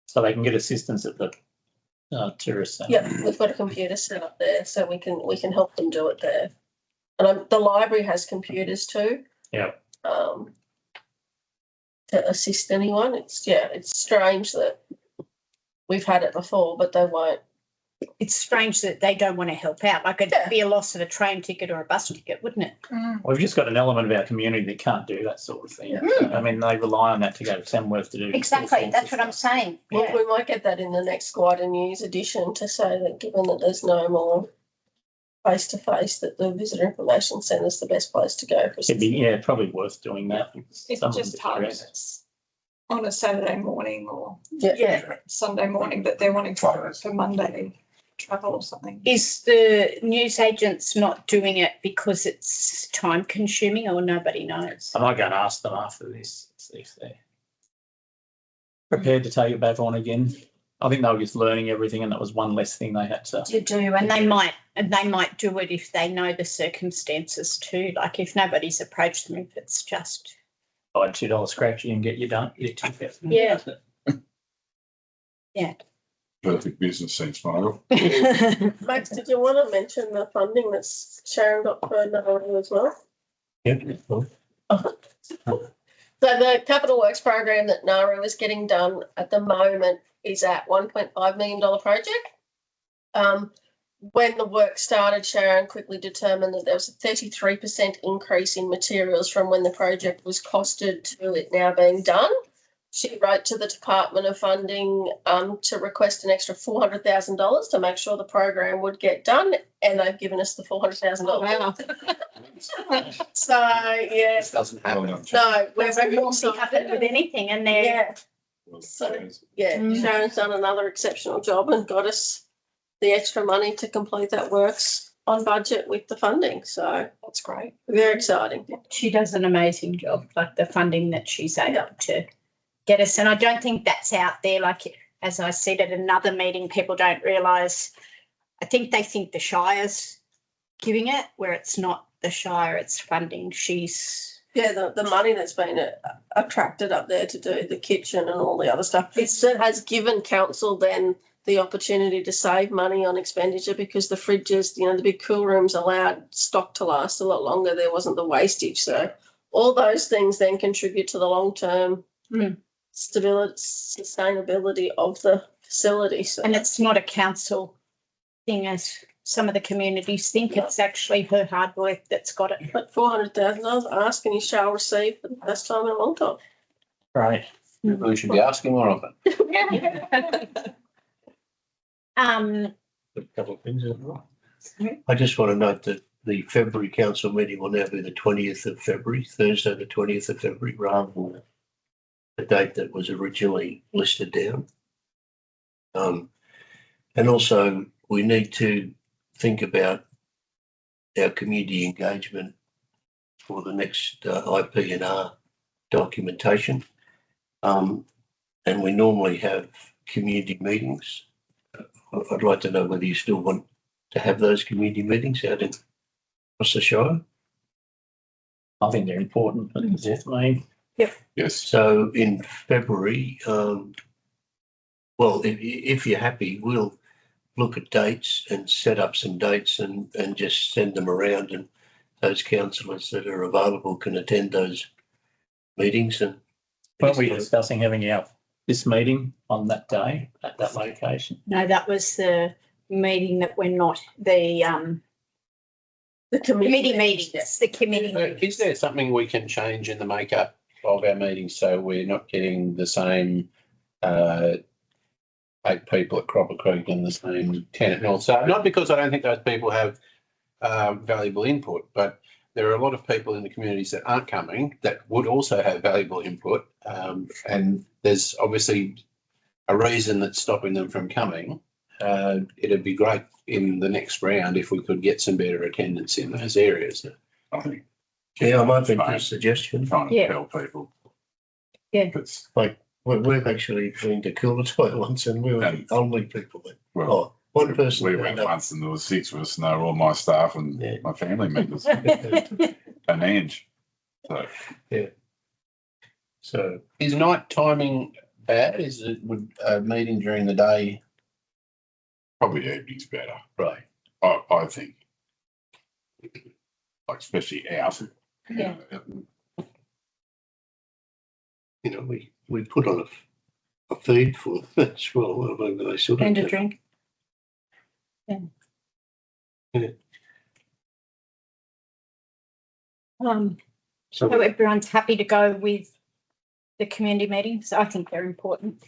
Speaker 7: So they can get assistance at the tourist centre.
Speaker 10: Yeah, we've got a computer set up there, so we can help them do it there. And the library has computers too.
Speaker 7: Yeah.
Speaker 10: To assist anyone. It's strange that we've had it before, but they won't.
Speaker 1: It's strange that they don't want to help out. Like it'd be a loss of a train ticket or a bus ticket, wouldn't it?
Speaker 7: We've just got an element of our community that can't do that sort of thing. I mean, they rely on that to go to Tamworth to do. all
Speaker 1: Exactly.
Speaker 7: sorts
Speaker 1: That's
Speaker 7: of
Speaker 1: what I'm
Speaker 7: stuff.
Speaker 1: saying.
Speaker 10: Well,
Speaker 1: Yeah.
Speaker 10: we might get that in the next Gwydir News edition to say that given that there's no more face-to-face, that the visitor information centre is the best place to go.
Speaker 7: It'd be probably worth doing that.
Speaker 4: It's
Speaker 7: Some of
Speaker 4: just
Speaker 7: them
Speaker 4: hard.
Speaker 7: direct.
Speaker 4: It's on a Saturday morning or
Speaker 1: Yeah.
Speaker 4: Sunday morning that they're wanting to for Monday travel or something.
Speaker 1: Is the news agents not doing it because it's time consuming or nobody knows?
Speaker 7: I might go and ask them after this, see if they're prepared to take it back on again. I think they were just learning everything and that was one less thing they had to.
Speaker 1: You do, and they might do it if they know the circumstances too. Like if nobody's approached them, if it's just
Speaker 7: Buy $2 scratchy and get you done. Your ticket.
Speaker 1: Yeah. Yeah.
Speaker 8: Perfect business sense, Michael.
Speaker 10: Max, did you want to mention the funding that's Sharon got for Nauru as well?
Speaker 2: Yeah.
Speaker 10: So the capital works program that Nauru is getting done at the moment is at $1.5 million project. When the work started, Sharon quickly determined that there was a 33% increase in materials from when the project was costed to it now being done. She wrote to the Department of Funding to request an extra $400,000 to make sure the program would get done, and they've given us the $400,000.
Speaker 1: Wow.
Speaker 10: So yeah,
Speaker 3: This doesn't happen.
Speaker 10: no, we're
Speaker 1: Doesn't
Speaker 10: very
Speaker 1: normally happen with
Speaker 10: excited.
Speaker 1: anything, and they're
Speaker 10: Yeah, so yeah,
Speaker 1: Mm.
Speaker 10: Sharon's done another exceptional job and got us the extra money to complete that works on budget with the funding. So
Speaker 4: That's great.
Speaker 10: very exciting.
Speaker 1: she does an amazing job. Like the funding that she's able to get us, and I don't think that's out there. Like as I said at another meeting, people don't realise. I think they think the Shire's giving it, where it's not the Shire. It's funding. She's
Speaker 10: Yeah, the money that's been attracted up there to do the kitchen and all the other stuff, it has given council then the opportunity to save money on expenditure because the fridges, the big cool rooms allowed stock to last a lot longer. There wasn't the wastage. So all those things then contribute to the long-term
Speaker 1: Mm.
Speaker 10: stability, sustainability of the facility. So
Speaker 1: And it's not a council thing as some of the communities think. It's actually her hard work that's got it.
Speaker 10: but $400,000 ask and you shall receive for the first time in a long time.
Speaker 7: Right.
Speaker 3: We should be asking more of it.
Speaker 2: A couple of things. I just want to note that the February council meeting will now be the 20th of February, Thursday, the 20th of February, rather than the date that was originally listed down. And also we need to think about our community engagement for the next IP&R documentation. And we normally have community meetings. I'd like to know whether you still want to have those community meetings out in across the Shire.
Speaker 7: I think they're important. I think it's for me.
Speaker 8: Yes.
Speaker 2: So in February, well, if you're happy, we'll look at dates and set up some dates and just send them around, and those councillors that are available can attend those meetings. And
Speaker 7: Weren't we discussing having this meeting on that day at that location?
Speaker 1: No, that was the meeting that we're not, the committee meetings, the committee meetings.
Speaker 3: Is there something we can change in the makeup of our meetings so we're not getting the same 8 people at Cropper Creek and the same 10 at North Star? Not because I don't think those people have valuable input, but there are a lot of people in the communities that aren't coming that would also have valuable input. And there's obviously a reason that's stopping them from coming. It'd be great in the next round if we could get some better attendance in those areas.
Speaker 8: I think
Speaker 2: yeah, I'm open to
Speaker 8: Fine.
Speaker 2: a suggestion.
Speaker 8: trying to
Speaker 1: Yeah.
Speaker 8: tell people.
Speaker 1: Yeah.
Speaker 8: It's,
Speaker 2: We've actually been to Coolatoy once, and we were the only people that.
Speaker 8: well,
Speaker 2: Oh, one person.
Speaker 8: we
Speaker 2: turned
Speaker 8: went
Speaker 2: up.
Speaker 8: once and there was 6 of us and they were all my staff and
Speaker 2: Yeah.
Speaker 8: my family members and Ange. So
Speaker 2: So
Speaker 3: Is night timing bad? Would a meeting during the day?
Speaker 8: probably evening's better,
Speaker 3: Right.
Speaker 8: I think. Like especially out.
Speaker 1: Yeah.
Speaker 2: you know, we put on a feed for them as well. Whether they sort of
Speaker 1: And a drink. Yeah.
Speaker 2: Yeah.
Speaker 1: So everyone's happy to go with the community meetings. I think they're important.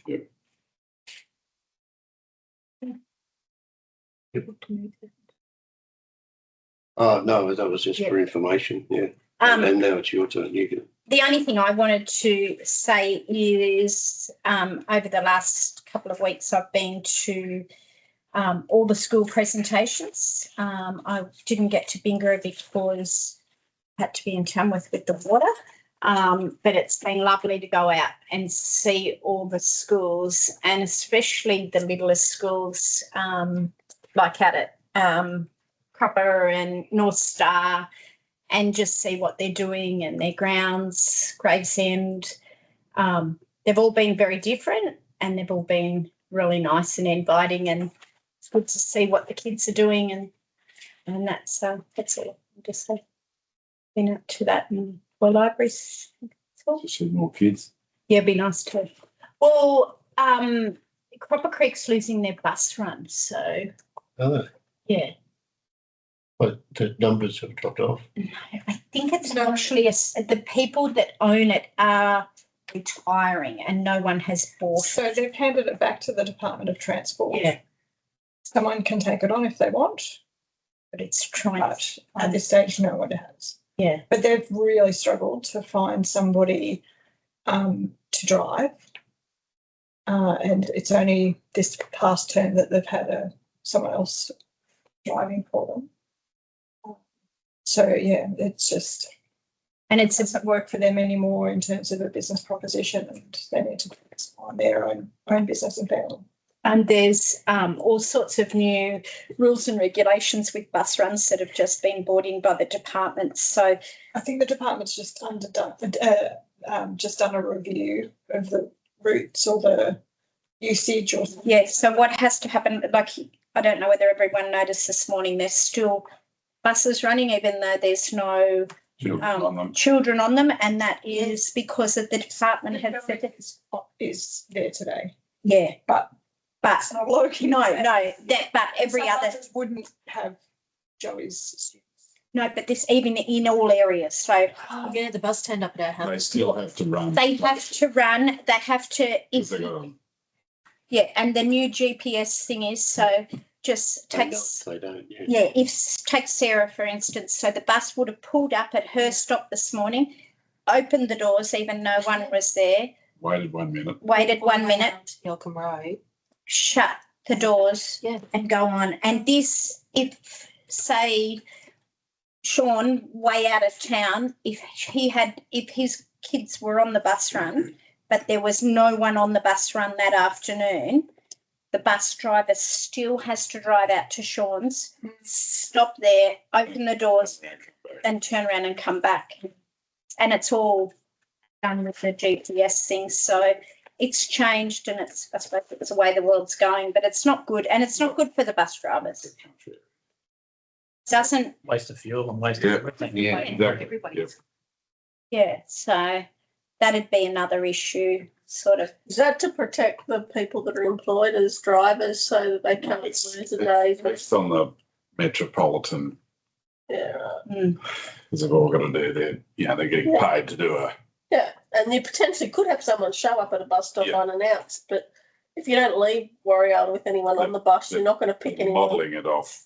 Speaker 2: Oh no, that was just for information. Yeah, and now it's your turn. You can.
Speaker 1: The only thing I wanted to say is over the last couple of weeks, I've been to all the school presentations. I didn't get to Bingara because I had to be in Tamworth with the water, but it's been lovely to go out and see all the schools, and especially the littlest schools, like out at Cropper and North Star, and just see what they're doing and their grounds, Gravesend. They've all been very different and they've all been really nice and inviting, and it's good to see what the kids are doing, and that's all. I'll just say been up to that and for libraries.
Speaker 8: To see more kids.
Speaker 1: Yeah, it'd be nice to. Well, Cropper Creek's losing their bus run, so
Speaker 2: Oh,
Speaker 1: yeah.
Speaker 2: but the numbers have dropped off.
Speaker 1: No, I think it's actually the people that own it are retiring and no one has bought.
Speaker 4: So they've handed it back to the Department of Transport.
Speaker 1: Yeah,
Speaker 4: Someone can take it on if they want,
Speaker 1: but it's trying.
Speaker 4: but at this stage, no one has.
Speaker 1: Yeah,
Speaker 4: But they've really struggled to find somebody to drive. And it's only this past term that they've had someone else driving for them. So, yeah, it's just,
Speaker 1: and
Speaker 4: it doesn't work for them anymore in terms of a business proposition, and they need to focus on their own business and family.
Speaker 1: and there's all sorts of new rules and regulations with bus runs that have just been brought in by the department. So
Speaker 4: I think the department's just done a review of the routes or the usage or something.
Speaker 1: yeah, so what has to happen, like, I don't know whether everyone noticed this morning, there's still buses running, even though there's no
Speaker 8: Children on them.
Speaker 1: children on them, and that is because of the department had said it.
Speaker 4: Is there today.
Speaker 1: Yeah,
Speaker 4: But
Speaker 1: but
Speaker 4: it's not local.
Speaker 1: no, but every
Speaker 4: Some
Speaker 1: other,
Speaker 4: buses wouldn't have Joey's.
Speaker 1: no, but this even in all areas. So
Speaker 6: Yeah, the bus turned up at our house.
Speaker 8: They still have to run.
Speaker 1: they have to run. They have to.
Speaker 8: Because they got 'em.
Speaker 1: Yeah, and the new GPS thing is so just
Speaker 2: They know
Speaker 1: takes.
Speaker 2: if they don't, yeah.
Speaker 1: Yeah, take Sarah for instance. So the bus would have pulled up at her stop this morning, opened the doors even no one was there,
Speaker 8: Waited 1 minute.
Speaker 1: waited 1 minute,
Speaker 6: Yelcombe Road.
Speaker 1: shut the doors,
Speaker 6: Yeah.
Speaker 1: and go on. And this, if say Sean way out of town, if his kids were on the bus run, but there was no one on the bus run that afternoon, the bus driver still has to drive out to Sean's, stop there, open the doors, and turn around and come back. And it's all done with the GPS thing. So it's changed, and it's, I suppose it's the way the world's going, but it's not good. And it's not good for the bus drivers. Doesn't,
Speaker 7: Waste of fuel and waste
Speaker 8: Yeah.
Speaker 7: of everything.
Speaker 3: Yeah,
Speaker 8: exactly.
Speaker 1: yeah. So that'd be another issue, sort of.
Speaker 10: Is that to protect the people that are employed as drivers so that they can't lose a day?
Speaker 8: Based on the metropolitan,
Speaker 10: Yeah,
Speaker 8: because they've all got to do their, they're getting paid to do
Speaker 10: yeah, and you potentially could have someone show up at a bus stop
Speaker 8: Yeah.
Speaker 10: unannounced, but if you don't leave Warrior with anyone on the bus, you're not going to pick anyone.
Speaker 8: modelling it off.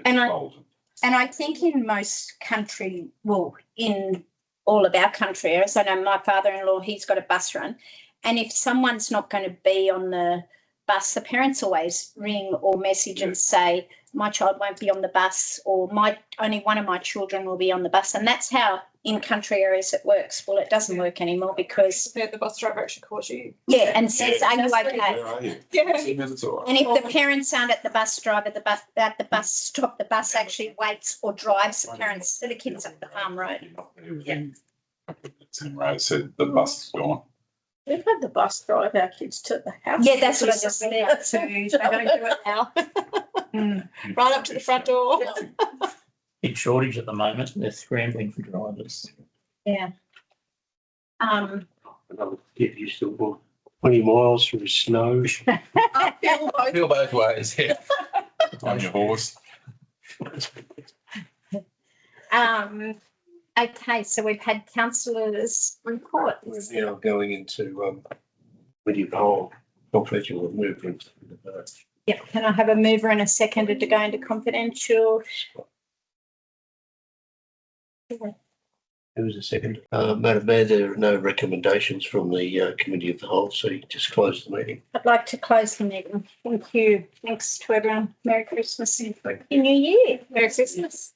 Speaker 1: And
Speaker 8: Metropolitan.
Speaker 1: I think in most country, well, in all of our country areas, I know my father-in-law, he's got a bus run. And if someone's not going to be on the bus, the parents always ring or message and say, my child won't be on the bus, or only one of my children will be on the bus. And that's how in country areas it works. Well, it doesn't work anymore because,
Speaker 4: The bus driver actually calls you.
Speaker 1: yeah, and says, are you okay?
Speaker 8: Where are you?
Speaker 4: Yeah.
Speaker 8: 10 minutes away.
Speaker 1: And if the parents aren't at the bus driver, at the bus stop, the bus actually waits or drives the parents to the kids up the farm road.
Speaker 8: Same road said the bus is gone.
Speaker 10: We've had the bus drive our kids to the house.
Speaker 1: Yeah, that's what I just said too.
Speaker 6: They don't do it now. Right up to the front door.
Speaker 7: Big shortage at the moment. They're scrambling for drivers.
Speaker 1: Yeah.
Speaker 2: Another kid used to walk 20 miles through snow.
Speaker 3: Feel both ways, yeah.
Speaker 8: On your horse.
Speaker 1: Okay, so we've had councillors' reports.
Speaker 2: We're now going into Gwydir whole confidential movement.
Speaker 1: Yeah, can I have a mover and a seconder to go into confidential?
Speaker 2: Who was the second? Madam Mayor, there are no recommendations from the Committee of the Whole, so you just close the meeting.
Speaker 1: I'd like to close the meeting. Thank you. Thanks to everyone. Merry Christmas and Happy New Year.
Speaker 4: Merry Christmas.